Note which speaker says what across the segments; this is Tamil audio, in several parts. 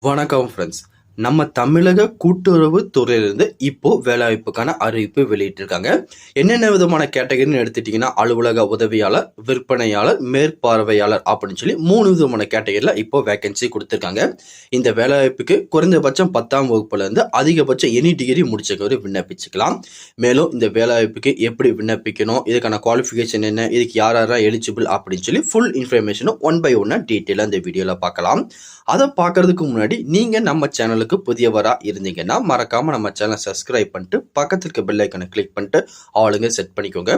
Speaker 1: வணக்கம் ஃப்ரெண்ட்ஸ். நம்ம தமிழக கூட்டுறவு துறையிலிருந்து இப்போ வேலைவாய்ப்புக்கான அறிவிப்பு வெளியிட்டிருக்காங்க. என்னென்ன விதமான கேட்டகரின்னு எடுத்துட்டீங்கன்னா, அலுவலக உதவியாளர், விற்பனையாளர், மேற்பார்வையாளர் அப்படின்னு சொல்லி 3 விதமான கேட்டகரியில் இப்போ வேகன்சி கொடுத்துருக்காங்க. இந்த வேலைவாய்ப்புக்கு குறைந்தபட்சம் 10ஆம் வகுப்புலேருந்து அதிகபட்சம் எனி டிகிரி முடிச்சவரை விண்ணப்பிச்சுக்கலாம். மேலும் இந்த வேலைவாய்ப்புக்கு எப்படி விண்ணப்பிக்கணும், இதுக்கான குவாலிஃபிகேஷன் என்ன, இதுக்கு யார் யாரெல்லாம் எலிஜிபிள் அப்படின்னு சொல்லி ஃபுல் இன்ஃபர்மேஷனும் ஒன் பை ஒன்னாக டீட்டெயிலாக இந்த வீடியோவில் பார்க்கலாம். அதை பார்க்கறதுக்கு முன்னாடி நீங்கள் நம்ம சேனலுக்கு புதியவராக இருந்தீங்கன்னா மறக்காமல் நம்ம சேனலை சப்ஸ்கிரைப் பண்ணிட்டு பக்கத்தில் இருக்க பெல் ஐக்கனை கிளிக் பண்ணிட்டு ஆளுங்க செட் பண்ணிக்கோங்க.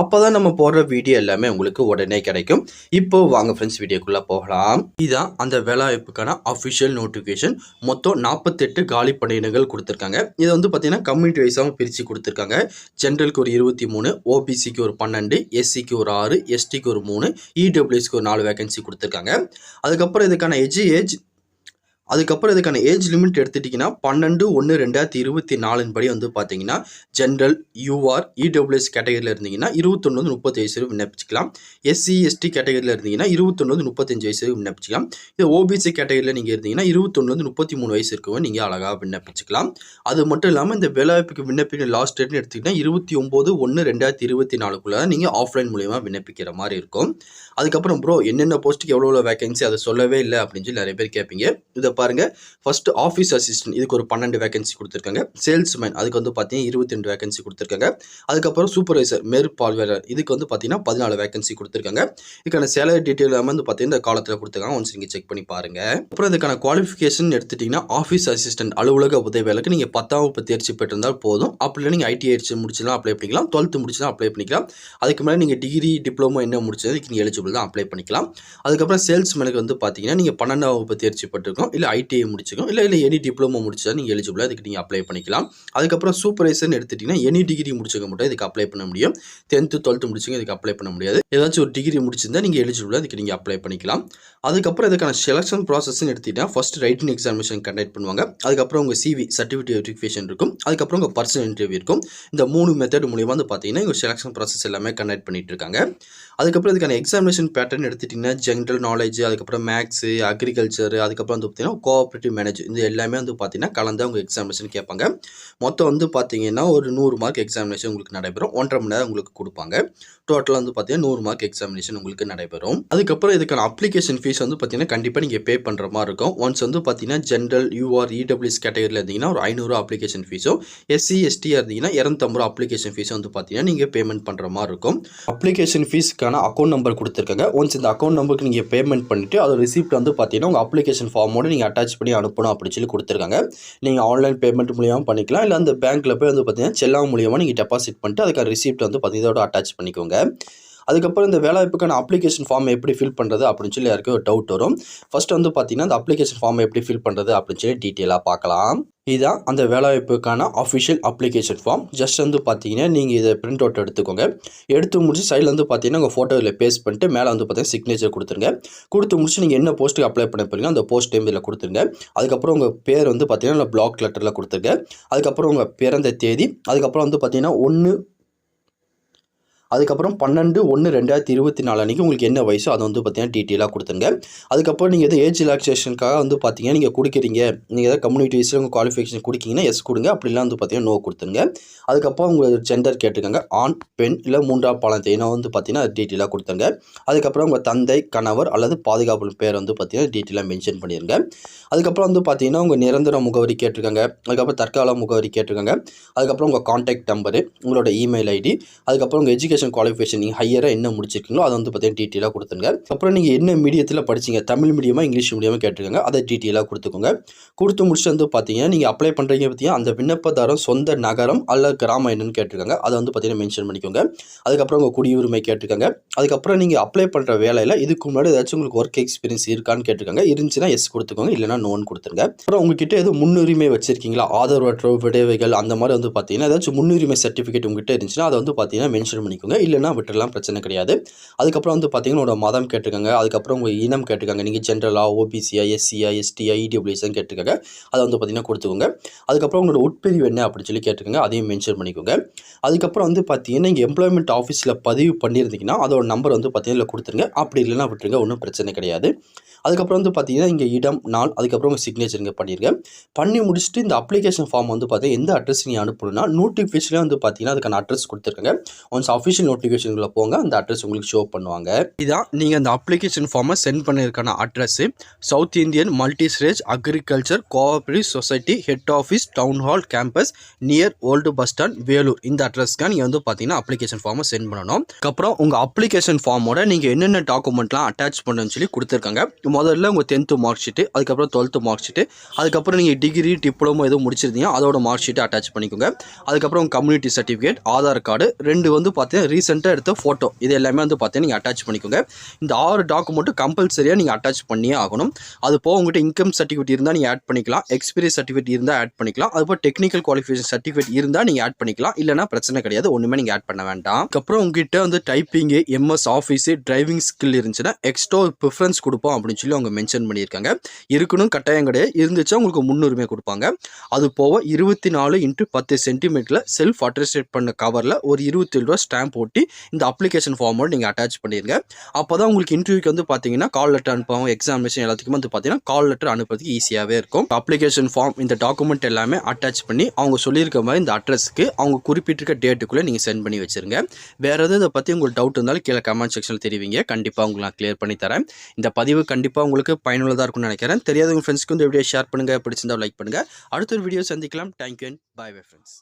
Speaker 1: அப்போ தான் நம்ம போடுற வீடியோ எல்லாமே உங்களுக்கு உடனே கிடைக்கும். இப்போ வாங்க ஃப்ரெண்ட்ஸ், வீடியோக்குள்ளே போகலாம். இதுதான் அந்த வேலைவாய்ப்புக்கான அஃபிஷியல் நோட்டிஃபிகேஷன். மொத்தம் 48 காலி பணியிடங்கள் கொடுத்துருக்காங்க. இதை வந்து பார்த்தீங்கன்னா கம்யூனிட்டி வைஸாகவும் பிரித்து கொடுத்துருக்காங்க. ஜென்ரலுக்கு ஒரு 23, ஓபிசிக்கு ஒரு 12, எஸ்சிக்கு ஒரு 6, எஸ்டிக்கு ஒரு 3, இடபிள்யூஎஸ்க்கு ஒரு 4 வேகன்சி கொடுத்துருக்காங்க. அதுக்கப்புறம் இதுக்கான ஏஜ் லிமிட் எடுத்துட்டிங்கன்னா 12/1/2024 படி வந்து பார்த்தீங்கன்னா ஜென்ரல், யூஆர், இடபிள்யூஎஸ் கேட்டகரியில் இருந்தீங்கன்னா 21-30 வயசு விண்ணப்பிச்சிக்கலாம். எஸ்சி எஸ்டி கேட்டகரியில் இருந்தீங்கன்னா 21-35 வயசு விண்ணப்பிச்சிக்கலாம். இது ஓபிசி கேட்டகரியில் நீங்கள் இருந்தீங்கன்னா 21-33 வயசு இருக்கவங்க நீங்கள் அழகாக விண்ணப்பிச்சிக்கலாம். அது மட்டும் இல்லாமல் இந்த வேலைவாய்ப்புக்கு விண்ணப்பிக்கிற லாஸ்ட் டேட்னு எடுத்துக்கிட்டிங்கன்னா 29/1/2024 நீங்கள் ஆஃப்லைன் மூலியமாக விண்ணப்பிக்கிற மாதிரி இருக்கும். அதுக்கப்புறம் ப்ரோ என்னென்ன போஸ்ட்டுக்கு எவ்வளோ வேகன்சி அதை சொல்லவே இல்லை அப்படின்னு சொல்லி நிறைய பேர் கேட்பீங்க. இதை பாருங்க, ஃபர்ஸ்ட் ஆஃபீஸ் அசிஸ்டன்ட் இதுக்கு ஒரு 12 வேகன்சி கொடுத்துருக்காங்க. சேல்ஸ்மேன் அதுக்கு வந்து பார்த்தீங்கன்னா 22 வேகன்சி கொடுத்துருக்காங்க. அதுக்கப்புறம் சூப்பர்வைசர், மேற்பார்வையாளர் இதுக்கு வந்து பார்த்தீங்கன்னா 14 வேகன்சி கொடுத்துருக்காங்க. இதுக்கான சேலரி டீட்டெயில் வந்து பார்த்தீங்கன்னா இந்த காலத்தில் கொடுத்துருக்காங்க. ஒன்ஸ் நீங்கள் செக் பண்ணி பாருங்க. அப்புறம் இதுக்கான குவாலிஃபிகேஷன் எடுத்துட்டிங்கன்னா ஆஃபீஸ் அசிஸ்டன்ட் அலுவலக உதவியாளருக்கு நீங்கள் 10ஆம் வகுப்பு தேர்ச்சி பெற்றிருந்தால் போதும். அப்படி இல்லை நீங்கள் ஐடிஐ முடிச்சுலாம் அப்ளை பண்ணிக்கலாம். 12th முடிச்சுலாம் அப்ளை பண்ணிக்கலாம். அதுக்கு மேலே நீங்கள் டிகிரி, டிப்ளமோ என்ன முடிச்சது இதுக்கு நீங்கள் எலிஜிபிள் தான் அப்ளை பண்ணிக்கலாம். அதுக்கப்புறம் சேல்ஸ்மேனுக்கு வந்து பார்த்தீங்கன்னா நீங்கள் 12ஆம் வகுப்பு தேர்ச்சி பெற்றிருக்கோம், இல்லை ஐடிஐ முடிச்சுக்கோம், இல்லை எனி டிப்ளமோ முடிச்சா நீங்கள் எலிஜிபிளாக இதுக்கு நீங்கள் அப்ளை பண்ணிக்கலாம். அதுக்கப்புறம் சூப்பர்வைசர்னு எடுத்துட்டிங்கன்னா எனி டிகிரி முடிச்சவங்க மட்டும் இதுக்கு அப்ளை பண்ண முடியும். 10th 12th முடிச்சவங்க இதுக்கு அப்ளை பண்ண முடியாது. ஏதாச்சும் ஒரு டிகிரி முடிச்சிருந்தா நீங்கள் எலிஜிபிளாக இதுக்கு நீங்கள் அப்ளை பண்ணிக்கலாம். அதுக்கப்புறம் இதுக்கான செலக்ஷன் ப்ராசஸ்ன்னு எடுத்துக்கிட்டால் ஃபர்ஸ்ட் ரைட்டிங் எக்ஸாமினேஷன் கண்டக்ட் பண்ணுவாங்க. அதுக்கப்புறம் உங்கள் சிவி சர்டிஃபிகேட் வெரிஃபிகேஷன் இருக்கும். அதுக்கப்புறம் உங்கள் பர்சனல் இன்டர்வியூ இருக்கும். இந்த 3 மெத்தட் மூலியமாக வந்து பார்த்தீங்கன்னா உங்கள் செலக்ஷன் ப்ராசஸ் எல்லாமே கண்டக்ட் பண்ணிட்டு இருக்காங்க. அதுக்கப்புறம் இதுக்கான எக்ஸாமினேஷன் பேட்டர்ன் எடுத்துட்டிங்கன்னா ஜென்ரல் நாலேஜ், அதுக்கப்புறம் மேக்ஸு, அக்ரிகல்ச்சர், அதுக்கப்புறம் வந்து பார்த்தீங்கன்னா கோஆப்ரேட்டிவ் மேனேஜ் இது எல்லாமே வந்து பார்த்தீங்கன்னா கலந்து அவங்க எக்ஸாமினேஷன் கேட்பாங்க. மொத்தம் வந்து பார்த்தீங்கன்னா ஒரு 100 மார்க் எக்ஸாமினேஷன் உங்களுக்கு நடைபெறும். 1.5 மணி நேரம் உங்களுக்கு கொடுப்பாங்க. டோட்டலாக வந்து பார்த்தீங்கன்னா 100 மார்க் எக்ஸாமினேஷன் உங்களுக்கு நடைபெறும். அதுக்கப்புறம் இதுக்கான அப்ளிகேஷன் ஃபீஸ் வந்து பார்த்தீங்கன்னா கண்டிப்பாக நீங்கள் பே பண்ணுற மாதிரி இருக்கும். ஒன்ஸ் வந்து பார்த்தீங்கன்னா ஜென்ரல், யூஆர், இடபிள்யூஎஸ் கேட்டகரியில் இருந்தீங்கன்னா ஒரு 500 அப்ளிகேஷன் ஃபீஸும், எஸ்சி எஸ்டி இருந்தீங்கன்னா 250 அப்ளிகேஷன் ஃபீஸும் வந்து பார்த்தீங்கன்னா நீங்கள் பேமெண்ட் பண்ணுற மாதிரி இருக்கும். அப்ளிகேஷன் ஃபீஸுக்கான அக்கௌண்ட் நம்பர் கொடுத்துருக்காங்க. ஒன்ஸ் இந்த அக்கௌண்ட் நம்பருக்கு நீங்கள் பேமெண்ட் பண்ணிவிட்டு அதோட ரிசிப்ட் வந்து பார்த்தீங்கன்னா உங்கள் அப்ளிகேஷன் ஃபார்மோடு நீங்கள் அட்டாச் பண்ணி அனுப்பணும் அப்படின்னு சொல்லி கொடுத்துருக்காங்க. நீங்கள் ஆன்லைன் பேமெண்ட் மூலியமாக பண்ணிக்கலாம், இல்லை அந்த பேங்க்கில் போய் வந்து பார்த்தீங்கன்னா செல்லா மூலியமாக நீங்கள் டெபாசிட் பண்ணிட்டு அதுக்கான ரிசிப்ட் வந்து பார்த்தீங்கன்னா இதோட அட்டாச் பண்ணிக்கோங்க. அதுக்கப்புறம் இந்த வேலைவாய்ப்புக்கான அப்ளிகேஷன் ஃபார்ம் எப்படி ஃபில் பண்ணுறது அப்படின்னு சொல்லி யாருக்கு ஒரு டவுட் வரும். ஃபர்ஸ்ட் வந்து பார்த்தீங்கன்னா அந்த அப்ளிகேஷன் ஃபார்ம் எப்படி ஃபில் பண்ணுறது அப்படின்னு சொல்லி டீட்டெயிலாக பார்க்கலாம். இதுதான் அந்த வேலைவாய்ப்புக்கான அஃபிஷியல் அப்ளிகேஷன் ஃபார்ம். ஜஸ்ட் வந்து பார்த்தீங்கன்னா நீங்கள் இதை பிரிண்ட் அவுட் எடுத்துக்கோங்க. எடுத்து முடிச்சு சைடில் வந்து பார்த்தீங்கன்னா உங்கள் ஃபோட்டோ இதில் பேஸ்ட் பண்ணிட்டு மேலே வந்து பார்த்தீங்கன்னா சிக்னேச்சர் கொடுத்துருங்க. கொடுத்து முடிச்சு நீங்கள் என்ன போஸ்ட்டுக்கு அப்ளை பண்ண போகிறீங்க அந்த போஸ்ட் டைம் இதில் கொடுத்துருங்க. அதுக்கப்புறம் உங்கள் பேர் வந்து பார்த்தீங்கன்னா பிளாக் லெட்டரில் கொடுத்துருங்க. அதுக்கப்புறம் உங்கள் பிறந்த தேதி, அதுக்கப்புறம் வந்து பார்த்தீங்கன்னா 12/1/2024 அன்றைக்கி உங்களுக்கு என்ன வயசோ அதை வந்து பார்த்தீங்கன்னா டீட்டெயிலாக கொடுத்துருங்க. அதுக்கப்புறம் நீங்கள் எது ஏஜ் ரிலாக்ஸேஷனுக்காக வந்து பார்த்தீங்கன்னா நீங்கள் கொடுக்குறீங்க, நீங்கள் எதாவது கம்யூனிட்டி வைஸில் உங்கள் குவாலிஃபிகேஷன் கொடுக்கிங்கன்னா எஸ் கொடுங்க, அப்படிலாம் வந்து பார்த்தீங்கன்னா நோ கொடுத்துருங்க. அதுக்கப்புறம் உங்கள் ஜெண்டர் கேட்டுக்கோங்க, ஆண், பெண், இல்லை 3ஆம் பாலினத்தை வந்து பார்த்தீங்கன்னா அது டீட்டெயிலாக கொடுத்துருங்க. அதுக்கப்புறம் உங்கள் தந்தை, கணவர் அல்லது பாதுகாப்பு பேர் வந்து பார்த்தீங்கன்னா டீட்டெயிலாக மென்ஷன் பண்ணிடுங்க. அதுக்கப்புறம் வந்து பார்த்தீங்கன்னா உங்கள் நிரந்தர முகவரி கேட்டிருக்காங்க, அதுக்கப்புறம் தற்கால முகவரி கேட்டிருக்காங்க, அதுக்கப்புறம் உங்கள் கான்டாக்ட் நம்பரு, உங்களோட இமெயில் ஐடி, அதுக்கப்புறம் உங்கள் எஜுகேஷன் குவாலிஃபிகேஷன் நீங்கள் ஹையராக என்ன முடிச்சிருக்கீங்களோ அதை வந்து பார்த்தீங்கன்னா டீட்டெயிலாக கொடுத்துருங்க. அப்புறம் நீங்கள் என்ன மீடியத்தில் படிச்சிங்க, தமிழ் மீடியமாக இங்கிலீஷ் மீடியமாக கேட்டிருக்காங்க, அதை டீட்டெயிலாக கொடுத்துக்கோங்க. கொடுத்து முடிச்சுட்டு வந்து பார்த்தீங்கன்னா நீங்கள் அப்ளை பண்ணுறீங்க பார்த்தீங்கன்னா அந்த விண்ணப்பதாரம் சொந்த நகரம் அல்ல கிராமம் என்னன்னு கேட்டிருக்காங்க, அதை வந்து பார்த்தீங்கன்னா மென்ஷன் பண்ணிக்கோங்க. அதுக்கப்புறம் உங்கள் குடியுரிமை கேட்டிருக்காங்க. அதுக்கப்புறம் நீங்கள் அப்ளை பண்ணுற வேலையில் இதுக்கு முன்னாடி ஏதாச்சும் உங்களுக்கு ஒர்க் எக்ஸ்பீரியன்ஸ் இருக்கான்னு கேட்டிருக்காங்க. இருந்துச்சுன்னா எஸ் கொடுத்துக்கோங்க, இல்லைனா நோன்னு கொடுத்துருங்க. அப்புறம் உங்ககிட்ட எதுவும் முன்னுரிமை வச்சிருக்கீங்களா, ஆதரவற்ற விடவைகள் அந்த மாதிரி வந்து பார்த்தீங்கன்னா ஏதாச்சும் முன்னுரிமை சர்டிஃபிகேட் உங்ககிட்ட இருந்துச்சுன்னா அதை வந்து பார்த்தீங்கன்னா மென்ஷன் பண்ணிக்கோங்க, இல்லைனா விட்டுறலாம், பிரச்சனை கிடையாது. அதுக்கப்புறம் வந்து பார்த்தீங்கன்னா உங்களோட மதம் கேட்டிருக்காங்க, அதுக்கப்புறம் உங்கள் இனம் கேட்டிருக்காங்க, நீங்கள் ஜென்ரலா, ஓபிசியா, எஸ்சியா, எஸ்டியா, இடபிள்யூஎஸ் கேட்டிருக்காங்க, அதை வந்து பார்த்தீங்கன்னா கொடுத்துக்கோங்க. அதுக்கப்புறம் உங்களோட உட்பிரிவு என்ன அப்படின்னு சொல்லி கேட்டிருக்காங்க, அதையும் மென்ஷன் பண்ணிக்கோங்க. அதுக்கப்புறம் வந்து பார்த்தீங்கன்னா நீங்கள் எம்ப்ளாய்மெண்ட் ஆஃபீஸில் பதிவு பண்ணியிருந்தீங்கன்னா அதோட நம்பர் வந்து பார்த்தீங்கன்னா கொடுத்துருங்க, அப்படி இல்லைனா விட்டுருங்க, ஒன்றும் பிரச்சனை கிடையாது. அதுக்கப்புறம் வந்து பார்த்தீங்கன்னா இங்கே இடம், நாள், அதுக்கப்புறம் உங்கள் சிக்னேச்சர் இங்கே பண்ணியிருக்கேன். பண்ணி முடிச்சுட்டு இந்த அப்ளிகேஷன் ஃபார்ம் வந்து பார்த்தீங்கன்னா எந்த அட்ரஸ் நீ அனுப்பணும்னா நோட்டிஃபிகேஷன்லேயே வந்து பார்த்தீங்கன்னா அதுக்கான அட்ரஸ் கொடுத்துருக்காங்க. ஒன்ஸ் அஃபிஷியல் நோட்டிஃபிகேஷனுக்குள்ள போங்க, அந்த அட்ரஸ் உங்களுக்கு ஷோ பண்ணுவாங்க. இதான் நீங்கள் அந்த அப்ளிகேஷன் ஃபார்மை சென்ட் பண்ணியிருக்கான address. South Indian multi stage agriculture cooperative society head office town hall campus near old bus stand Vellore. இந்த அட்ரஸ்க்கு நீங்கள் வந்து பார்த்தீங்கன்னா அப்ளிகேஷன் ஃபார்மை சென்ட் பண்ணணும். அதுக்கப்புறம் உங்கள் அப்ளிகேஷன் ஃபார்மோட நீங்கள் என்னென்ன டாக்குமெண்ட்லாம் அட்டாச் பண்ணணும்னு சொல்லி கொடுத்துருக்காங்க. முதல்ல உங்கள் 10th மார்க் ஷீட்டு, அதுக்கப்புறம் 12th மார்க் ஷீட்டு, அதுக்கப்புறம் நீங்கள் டிகிரி டிப்ளமோ எதுவும் முடிச்சிருந்தீங்க அதோட மார்க் ஷீட்டை அட்டாச் பண்ணிக்கோங்க. அதுக்கப்புறம் கம்யூனிட்டி சர்டிஃபிகேட், ஆதார் கார்டு, 2 வந்து பார்த்தீங்கன்னா ரீசெண்டாக எடுத்த ஃபோட்டோ, இது எல்லாமே வந்து பார்த்தீங்கன்னா நீங்கள் அட்டாச் பண்ணிக்கோங்க. இந்த 6 டாக்குமெண்ட்டும் கம்பல்சரியாக நீங்கள் அட்டாச் பண்ணியே ஆகணும். அது போக உங்கள்கிட்ட இன்கம் சர்டிஃபிகேட் இருந்தால் நீங்கள் ஆட் பண்ணிக்கலாம், எக்ஸ்பீரியன்ஸ் சர்டிஃபிகேட் இருந்தால் ஆட் பண்ணிக்கலாம், அதுபோல் டெக்னிக்கல் குவாலிஃபிகேஷன் சர்டிஃபிகேட் இருந்தால் நீங்கள் ஆட் பண்ணிக்கலாம், இல்லைனா பிரச்சனை கிடையாது, ஒன்றுமே நீங்கள் ஆட் பண்ண வேண்டாம். அதுக்கப்புறம் உங்ககிட்ட வந்து typing, MS office, driving skill இருந்துச்சுன்னா எக்ஸ்ட்ரா ப்ரிஃபரன்ஸ் கொடுப்போம் அப்படின்னு சொல்லி அவங்க மென்ஷன் பண்ணியிருக்காங்க. இருக்கணும் கட்டாயம் கிடையாது, இருந்துச்சா உங்களுக்கு முன்னுரிமை கொடுப்பாங்க. அது போக 24x10 சென்டிமீட்டரில் செல்ஃப் அட்ரஸ்டேட் பண்ண கவரில் ஒரு 27 ரூபா ஸ்டாம்ப் போட்டு இந்த அப்ளிகேஷன் ஃபார்மோட நீங்கள் அட்டாச் பண்ணிடுங்க. அப்போ தான் உங்களுக்கு இன்டர்வியூக்கு வந்து பார்த்தீங்கன்னா கால் லெட்டர் அனுப்புவாங்க, எக்ஸாமினேஷன் எல்லாத்துக்குமே வந்து பார்த்தீங்கன்னா கால் லெட்டர் அனுப்புறதுக்கு ஈஸியாகவே இருக்கும். அப்ளிகேஷன் ஃபார்ம் இந்த டாக்குமெண்ட் எல்லாமே அட்டாச் பண்ணி அவங்க சொல்லியிருக்க மாதிரி இந்த அட்ரஸ்க்கு அவங்க குறிப்பிட்டிருக்க டேட்டுக்குள்ளே நீங்கள் சென்ட் பண்ணி வச்சுருங்க. வேறு எதுவும் இதை பற்றி உங்களுக்கு டவுட் இருந்தாலும் கீழே கமெண்ட் செக்ஷனில் தெரிவிங்க, கண்டிப்பாக உங்களுக்கு நான் கிளியர் பண்ணி தரேன். இந்த பதிவு கண்டிப்பாக உங்களுக்கு பயனுள்ளதாக இருக்கும்னு நினைக்கிறேன். தெரியாதவங்க ஃப்ரெண்ட்ஸ்க்கு இந்த வீடியோ ஷேர் பண்ணுங்கள், பிடிச்சிருந்தா லைக் பண்ணுங்கள். அடுத்த ஒரு வீடியோ சந்திக்கலாம். Thank you and bye bye friends.